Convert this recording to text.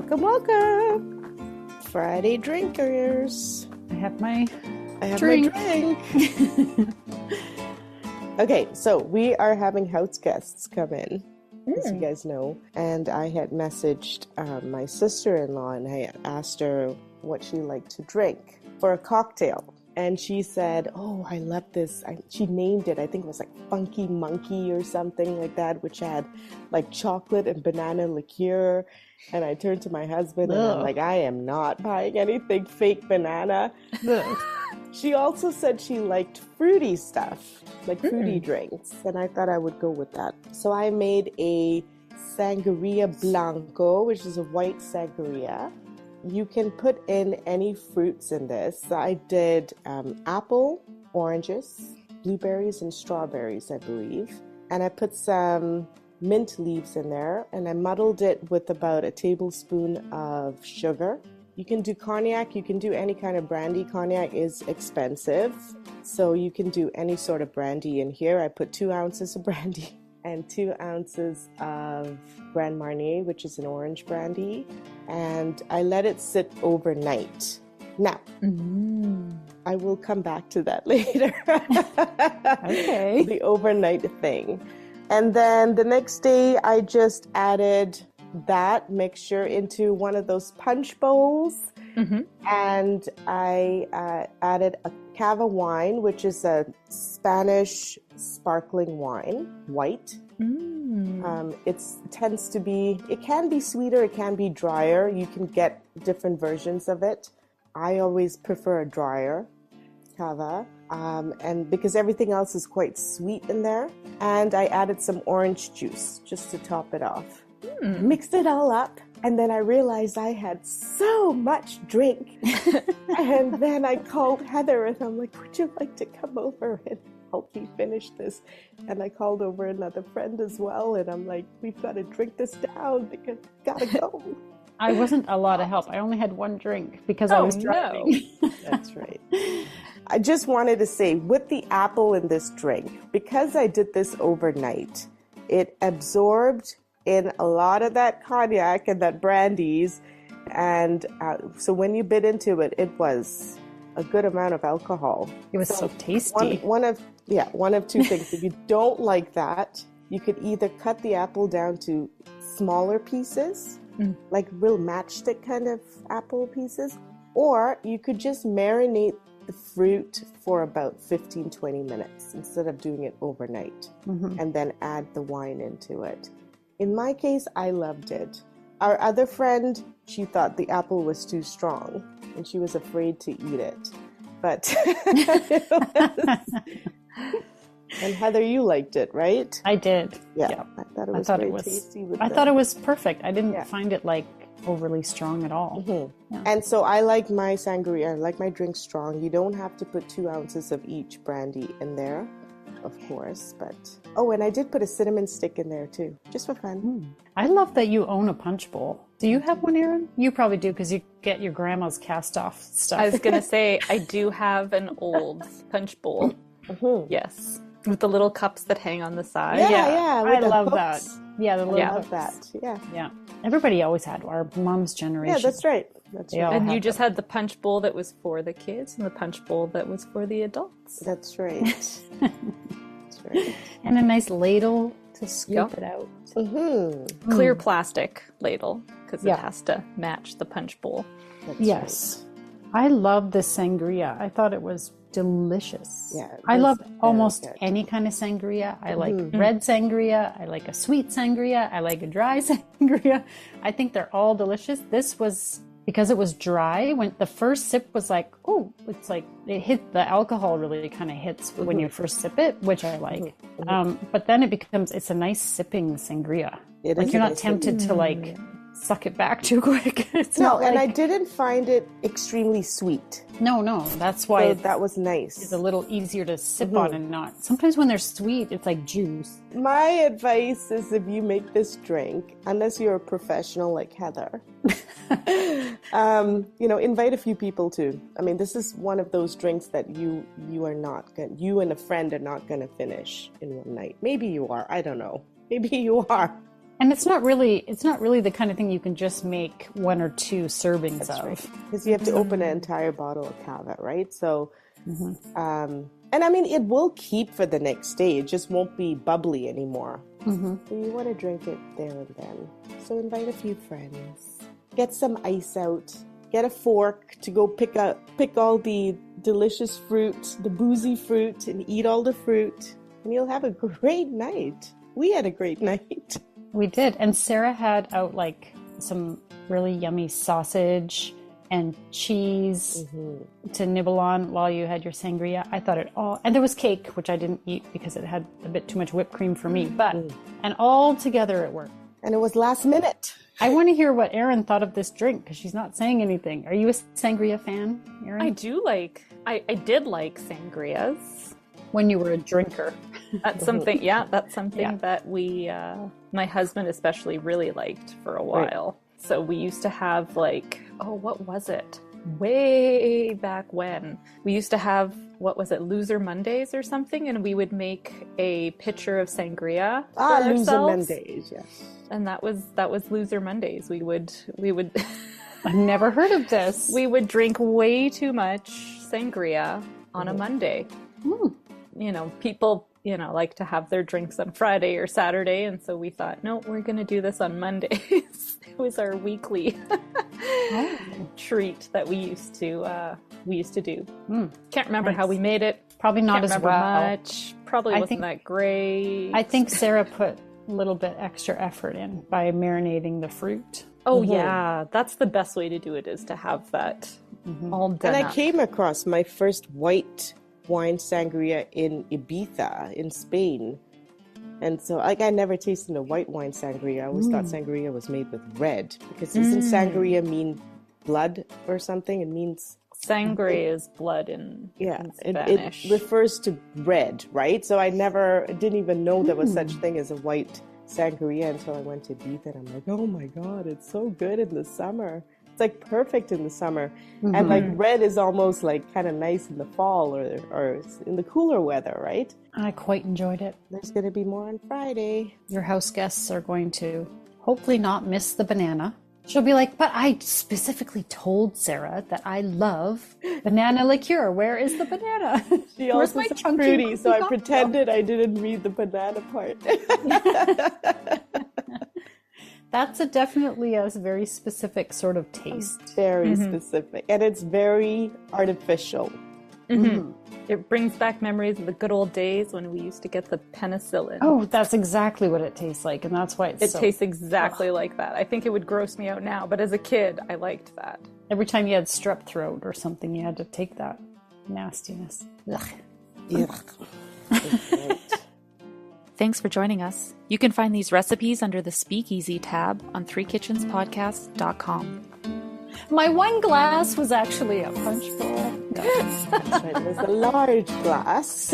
Welcome, welcome. Friday drinkers. I have my drink. Okay, so we are having house guests come in, as you guys know. And I had messaged my sister-in-law and I asked her what she liked to drink for a cocktail. And she said, oh, I love this. She named it, I think it was like Funky Monkey or something like that, which had like chocolate and banana liqueur. And I turned to my husband and I'm like, I am not buying anything fake banana. She also said she liked fruity stuff, like fruity drinks. And I thought I would go with that. So I made a Sangria Blanco, which is a white sangria. You can put in any fruits in this. I did apple, oranges, blueberries, and strawberries, I believe. And I put some mint leaves in there, and I muddled it with about a tablespoon of sugar. You can do cognac, you can do any kind of brandy. Cognac is expensive, so you can do any sort of brandy in here. I put 2 ounces of brandy and 2 ounces of Grand Marnier, which is an orange brandy, and I let it sit overnight. Now, I will come back to that later. Okay. The overnight thing. And then the next day, I just added that mixture into one of those punch bowls. And I added a cava wine, which is a Spanish sparkling wine, white. It can be sweeter, it can be drier. You can get different versions of it. I always prefer a drier cava, and because everything else is quite sweet in there. And I added some orange juice just to top it off. Mixed it all up. And then I realized I had so much drink. And then I called Heather and I'm like, would you like to come over and help me finish this? And I called over another friend as well. And I'm like, we've got to drink this down because we've got to go. I wasn't a lot of help. I only had one drink because I was driving. No. That's right. I just wanted to say, with the apple in this drink, because I did this overnight, it absorbed in a lot of that cognac and that brandies. And so when you bit into it, it was a good amount of alcohol. It was so tasty. One of two things. If you don't like that, you could either cut the apple down to smaller pieces, like real matchstick kind of apple pieces, or you could just marinate the fruit for about 15-20 minutes instead of doing it overnight, and then add the wine into it. In my case, I loved it. Our other friend, she thought the apple was too strong and she was afraid to eat it. But and Heather, you liked it, right? I did. Yeah. I thought it was very tasty. I thought it was perfect. I didn't find it like overly strong at all. Yeah. And so I like my sangria, I like my drink strong. You don't have to put 2 ounces of each brandy in there, of course, but and I did put a cinnamon stick in there too, just for fun. I love that you own a punch bowl. Do you have one, Erin? You probably do because you get your grandma's cast off stuff. I was gonna say I do have an old punch bowl. Yes, with the little cups that hang on the side. Yeah. I love that. Yeah, the little I love that. Yeah. Everybody always had our mom's generation. Yeah, that's right. And you just had the punch bowl that was for the kids and the punch bowl that was for the adults. That's right. That's right. And a nice ladle to scoop it out. Clear plastic ladle because it has to match the punch bowl. That's right. I love the sangria. I thought it was delicious. Yeah, I love almost any kind of sangria. I like red sangria. I like a sweet sangria. I like a dry sangria. I think they're all delicious. This was, because it was dry, when the first sip was like, it's like it hit the alcohol really kind of hits when you first sip it, which I like. But then it's a nice sipping sangria. Like you're not tempted to like suck it back too quick. And I didn't find it extremely sweet. No, that's why that was nice. It's a little easier to sip on and not. Sometimes when they're sweet, it's like juice. My advice is if you make this drink, unless you're a professional like Heather, invite a few people too. I mean, this is one of those drinks that you and a friend are not going to finish in one night. Maybe you are. I don't know. Maybe you are. And it's not really the kind of thing you can just make 1 or 2 servings of. Right. Because you have to open an entire bottle of cava, right? So, and I mean, it will keep for the next day. It just won't be bubbly anymore. So you want to drink it there and then. So invite a few friends. Get some ice out. Get a fork to go pick all the delicious fruit, the boozy fruit, and eat all the fruit. And you'll have a great night. We had a great night. We did. And Sarah had out like some really yummy sausage and cheese to nibble on while you had your sangria. I thought it all, and there was cake, which I didn't eat because it had a bit too much whipped cream for me, but, and all together it worked. And it was last minute. I want to hear what Erin thought of this drink because she's not saying anything. Are you a sangria fan, Erin? I do I did like sangrias. When you were a drinker. That's something, that we, my husband especially really liked for a while. Right. So we used to have what was it? Way back when. We used to have, Loser Mondays or something, and we would make a pitcher of sangria for ourselves. Loser Mondays, yes. And that was Loser Mondays. We would I've never heard of this. We would drink way too much sangria on a Monday. People, like to have their drinks on Friday or Saturday. And so we thought, no, we're going to do this on Mondays. It was our weekly treat that we used to do. Can't remember how we made it. Probably not as well. Much. Probably wasn't that great. I think Sarah put a little bit extra effort in by marinating the fruit. Oh, yeah. That's the best way to do it, is to have that all done And I came across my first white wine sangria in Ibiza in Spain, and so I never tasted a white wine sangria. I always thought sangria was made with red, because doesn't sangria mean blood or something? It means sangre is blood in Spanish. It refers to red, right? So I didn't even know there was such thing as a white sangria until I went to Ibiza, and I'm like, oh my god, it's so good in the summer. It's like perfect in the summer. And like red is almost like kind of nice in the fall or in the cooler weather, right? I quite enjoyed it. There's going to be more on Friday. Your house guests are going to hopefully not miss the banana. She'll be like, but I specifically told Sarah that I love banana liqueur. Where is the banana? She also is fruity, so I pretended I didn't read the banana part. That's definitely a very specific sort of taste. Very specific. And it's very artificial. It brings back memories of the good old days when we used to get the penicillin. Oh, that's exactly what it tastes like. And that's why it tastes exactly like that. I think it would gross me out now, but as a kid, I liked that. Every time you had strep throat or something, you had to take that nastiness. Ugh. Right. Thanks for joining us. You can find these recipes under the Speakeasy tab on threekitchenspodcast.com. My one glass was actually a punch bowl. It was a large glass.